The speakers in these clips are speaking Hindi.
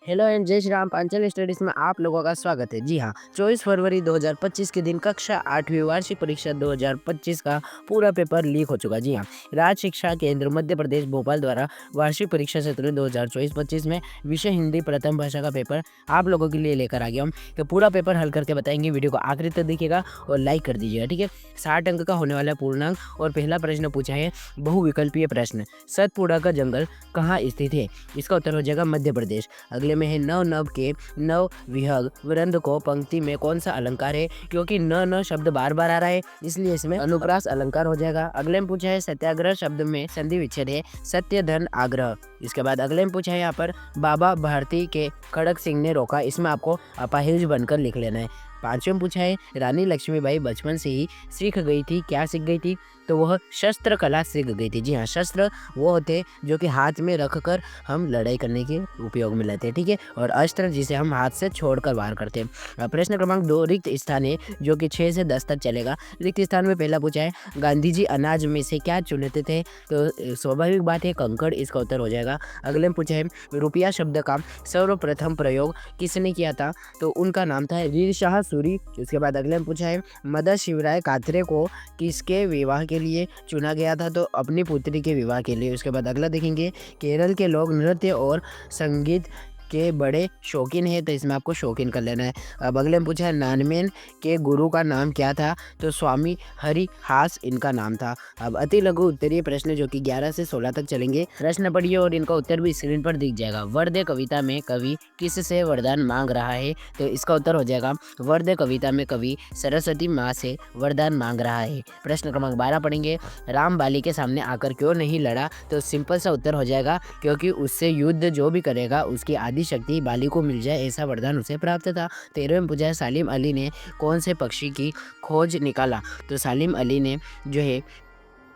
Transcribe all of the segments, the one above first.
हेलो एंड जय श्री राम। पांचल स्टडीज में आप लोगों का स्वागत है। जी हाँ, 24 फरवरी 2025 के दिन कक्षा 8वीं वार्षिक परीक्षा 2025 का पूरा पेपर लीक हो चुका। जी हाँ, राज्य शिक्षा केंद्र मध्य प्रदेश भोपाल द्वारा वार्षिक परीक्षा सत्र 2024-25 में विषय हिंदी प्रथम भाषा का पेपर आप लोगों के लिए लेकर आ गया हूँ। तो पूरा पेपर हल करके बताएंगे। वीडियो को आखिरी तक देखिएगा और लाइक कर दीजिएगा, ठीक है। 60 अंक का होने वाला है पूर्णांक। और पहला प्रश्न पूछा है बहुविकल्पीय प्रश्न, सतपुड़ा का जंगल कहाँ स्थित है? इसका उत्तर हो जाएगा मध्य प्रदेश। अगले में है नव नव के नव विहग वृंद को पंक्ति में कौन सा अलंकार है? क्योंकि न न शब्द बार बार आ रहा है इसलिए इसमें अनुप्रास अलंकार हो जाएगा। अगले में पूछा है सत्याग्रह शब्द में संधि विच्छेद है सत्य धन आग्रह। इसके बाद अगले में पूछा है यहाँ पर बाबा भारती के खड़क सिंह ने रोका, इसमें आपको अपाहिज बनकर लिख लेना है। पांचवें में पूछा है रानी लक्ष्मीबाई बचपन से ही सीख गई थी, क्या सीख गई थी? तो वह शस्त्र कला सीख गई थी। जी हाँ, शस्त्र वो होते जो कि हाथ में रखकर हम लड़ाई करने के उपयोग में लेते हैं, ठीक है। और अस्त्र जिसे हम हाथ से छोड़कर वार करते हैं। प्रश्न क्रमांक 2 रिक्त स्थान है जो कि 6 से 10 तक चलेगा। रिक्त स्थान में पहला पूछा है गांधी जी अनाज में से क्या चुनते थे? तो स्वाभाविक बात है कंकड़, इसका उत्तर हो जाएगा। अगले में पूछा है रुपया शब्द का सर्वप्रथम प्रयोग किसने किया था? तो उनका नाम था वीर शाह सूरी। उसके बाद अगले में पूछा है मदर शिवराय कात्रे को किसके विवाह के लिए चुना गया था? तो अपनी पुत्री के विवाह के लिए। उसके बाद अगला देखेंगे केरल के लोग नृत्य और संगीत के बड़े शौकीन है, तो इसमें आपको शौकीन कर लेना है। अब अगले में पूछा है नानमेन के गुरु का नाम क्या था? तो स्वामी हरि हास इनका नाम था। अब अति लघु उत्तरीय प्रश्न जो कि 11 से 16 तक चलेंगे। प्रश्न पढ़िए और इनका उत्तर भी स्क्रीन पर दिख जाएगा। वर्दे कविता में कवि किससे वरदान मांग रहा है? तो इसका उत्तर हो जाएगा वर्दे कविता में कवि सरस्वती माँ से वरदान मांग रहा है। प्रश्न क्रमांक 12 पढ़ेंगे राम बाली के सामने आकर क्यों नहीं लड़ा? तो सिंपल सा उत्तर हो जाएगा क्योंकि उससे युद्ध जो भी करेगा उसकी आदि शक्ति बाली को मिल जाए, ऐसा वरदान उसे प्राप्त था। 13वें में पूछा है सालिम अली ने कौन से पक्षी की खोज निकाला? तो सालिम अली ने जो है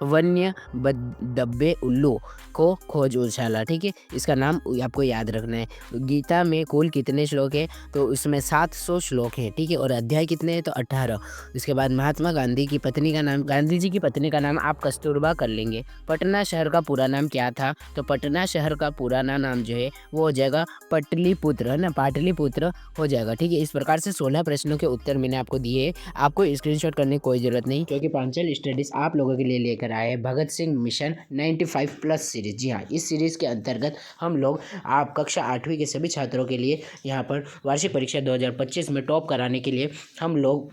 वन्य डब्बे उल्लू को खोज उछाला, ठीक है। इसका नाम आपको याद रखना है। गीता में कुल कितने श्लोक है? तो उसमें 700 श्लोक है, ठीक है। और अध्याय कितने हैं? तो 18। इसके बाद महात्मा गांधी की पत्नी का नाम, गांधी जी की पत्नी का नाम आप कस्तूरबा कर लेंगे। पटना शहर का पूरा नाम क्या था? तो पटना शहर का पुराना नाम जो है वो हो जाएगा पटलिपुत्र, है ना, पाटलिपुत्र हो जाएगा, ठीक है। इस प्रकार से 16 प्रश्नों के उत्तर मैंने आपको दिए। आपको स्क्रीनशॉट करने की कोई जरूरत नहीं क्योंकि पांचल स्टडीज आप लोगों के लिए लेकर आए हैं भगत सिंह मिशन 95+ सीरीज। जी हाँ, इस सीरीज के अंतर्गत हम लोग आप कक्षा 8वीं के सभी छात्रों के लिए यहाँ पर वार्षिक परीक्षा 2025 में टॉप कराने के लिए हम लोग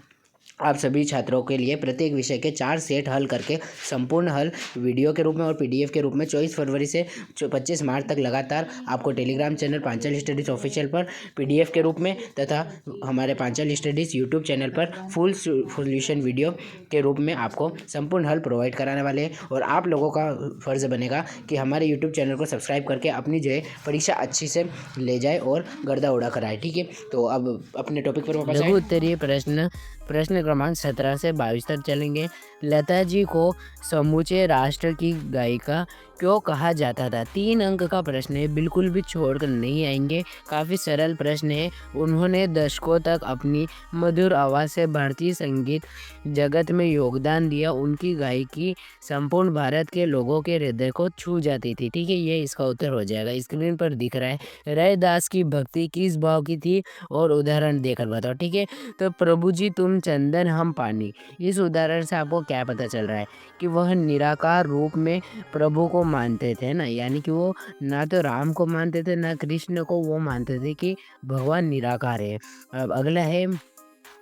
आप सभी छात्रों के लिए प्रत्येक विषय के 4 सेट हल करके संपूर्ण हल वीडियो के रूप में और पीडीएफ के रूप में 24 फरवरी से 25 मार्च तक लगातार आपको Telegram channel Panchal studies official पर पीडीएफ के रूप में तथा हमारे पांचल स्टडीज़ यूट्यूब चैनल पर फुल सोल्यूशन वीडियो के रूप में आपको संपूर्ण हल प्रोवाइड कराने वाले हैं। और आप लोगों का फ़र्ज़ बनेगा कि हमारे यूट्यूब चैनल को सब्सक्राइब करके अपनी जो है परीक्षा अच्छी से ले जाए और गर्दा उड़ा कराए, ठीक है। तो अब अपने टॉपिक पर वापस आए। उत्तरीय प्रश्न क्रमांक 17 से 22 तक चलेंगे। लता जी को समूचे राष्ट्र की गायिका क्यों कहा जाता था? 3 अंक का प्रश्न है, बिल्कुल भी छोड़कर नहीं आएंगे। काफ़ी सरल प्रश्न है। उन्होंने दशकों तक अपनी मधुर आवाज़ से भारतीय संगीत जगत में योगदान दिया। उनकी गायकी संपूर्ण भारत के लोगों के हृदय को छू जाती थी, ठीक है। ये इसका उत्तर हो जाएगा। स्क्रीन पर दिख रहा है रैदास की भक्ति किस भाव की थी और उदाहरण देकर बताओ, ठीक है। तो प्रभु जी तुम चंदन हम पानी, इस उदाहरण से आपको क्या पता चल रहा है कि वह निराकार रूप में प्रभु को मानते थे ना, यानी कि वो ना तो राम को मानते थे ना कृष्ण को, वो मानते थे कि भगवान निराकार है। अब अगला है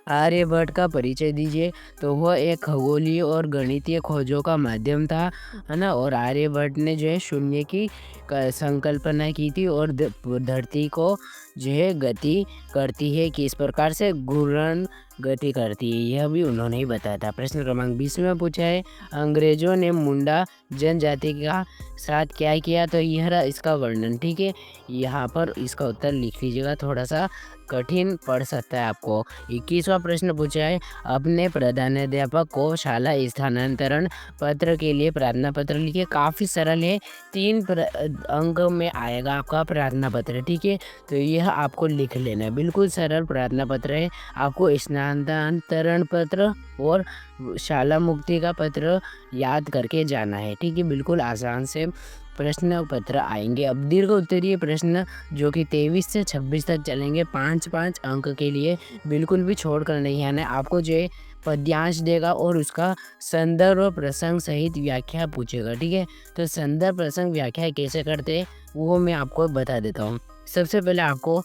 आर्यभट्ट का परिचय दीजिए। तो वह एक खगोलीय और गणितीय खोजों का माध्यम था, है ना। और आर्यभट्ट ने जो है शून्य की संकल्पना की थी और धरती को जो है गति करती है कि इस प्रकार से घूर्णन गति करती है, यह भी उन्होंने ही बताया था। प्रश्न क्रमांक 20 में पूछा है अंग्रेजों ने मुंडा जनजाति का साथ क्या किया? तो यह रहा इसका वर्णन, ठीक है। यहाँ पर इसका उत्तर लिख लीजिएगा, थोड़ा सा कठिन पड़ सकता है आपको। 21वां प्रश्न पूछा है अपने प्रधानाध्यापक को शाला स्थानांतरण पत्र के लिए प्रार्थना पत्र लिखिए। काफ़ी सरल है, 3 अंक में आएगा आपका प्रार्थना पत्र, ठीक है। तो यह आपको लिख लेना है, बिल्कुल सरल प्रार्थना पत्र है। आपको स्थानांतरण पत्र और शाला मुक्ति का पत्र याद करके जाना है, ठीक है। बिल्कुल आसान से प्रश्न पत्र आएंगे। अब दीर्घ उत्तरीय प्रश्न जो कि 23 से 26 तक चलेंगे 5-5 अंक के लिए, बिल्कुल भी छोड़कर नहीं आना है। आपको जो है पद्यांश देगा और उसका संदर्भ और प्रसंग सहित व्याख्या पूछेगा, ठीक है। तो संदर्भ प्रसंग व्याख्या कैसे करते हैं वो मैं आपको बता देता हूँ। सबसे पहले आपको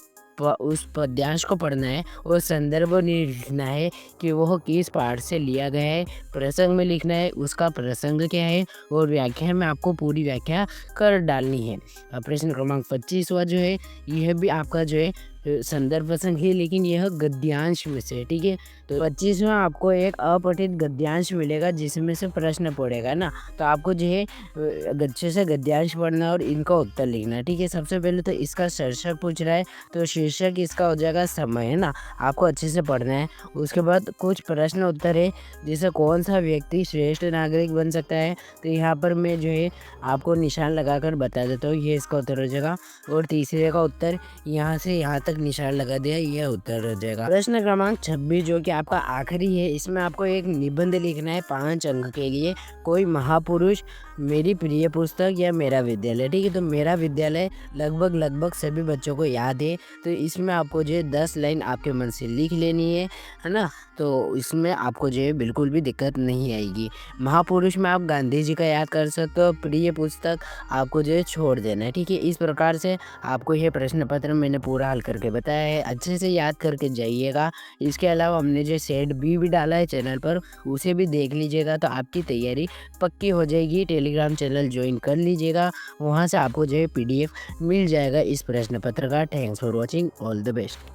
उस पद्यांश को पढ़ना है और संदर्भ लिखना है कि वह किस पाठ से लिया गया है। प्रसंग में लिखना है उसका प्रसंग क्या है, और व्याख्या में आपको पूरी व्याख्या कर डालनी है। प्रश्न क्रमांक 25वां जो है यह भी आपका जो है संदर्भ प्रसंग है, लेकिन यह गद्यांश में से, ठीक है। तो 25वां आपको एक अपठित गद्यांश मिलेगा जिसमें से प्रश्न पड़ेगा ना, तो आपको जो है अच्छे से गद्यांश पढ़ना और इनका उत्तर लिखना है, ठीक है। सबसे पहले तो इसका शीर्षक पूछ रहा है, तो शीर्षक इसका हो जाएगा समय, है ना, आपको अच्छे से पढ़ना है। उसके बाद कुछ प्रश्न उत्तर है, जैसे कौन सा व्यक्ति श्रेष्ठ नागरिक बन सकता है, तो यहाँ पर मैं जो है आपको निशान लगाकर बता देता हूँ, ये इसका उत्तर हो जाएगा। और तीसरे का उत्तर यहाँ से यहाँ तक निशान लगा दिया, यह उत्तर हो जाएगा। प्रश्न क्रमांक 26 जो कि आपका आखिरी है, इसमें आपको एक निबंध लिखना है 5 अंक के लिए। कोई महापुरुष, मेरी प्रिय पुस्तक या मेरा विद्यालय, ठीक है। तो मेरा विद्यालय लगभग सभी बच्चों को याद है, तो इसमें आपको जो है 10 लाइन आपके मन से लिख लेनी है ना। तो इसमें आपको जो है बिल्कुल भी दिक्कत नहीं आएगी। महापुरुष में आप गांधी जी का याद कर सकते हो, प्रिय पुस्तक आपको जो है छोड़ देना है, ठीक है। इस प्रकार से आपको यह प्रश्न पत्र मैंने पूरा हल करके बताया है, अच्छे से याद करके जाइएगा। इसके अलावा हमने जो सेट बी भी डाला है चैनल पर, उसे भी देख लीजिएगा, तो आपकी तैयारी पक्की हो जाएगी। टेलीग्राम चैनल ज्वाइन कर लीजिएगा, वहाँ से आपको जो है PDF मिल जाएगा इस प्रश्न पत्र का। Thanks for watching, all the best.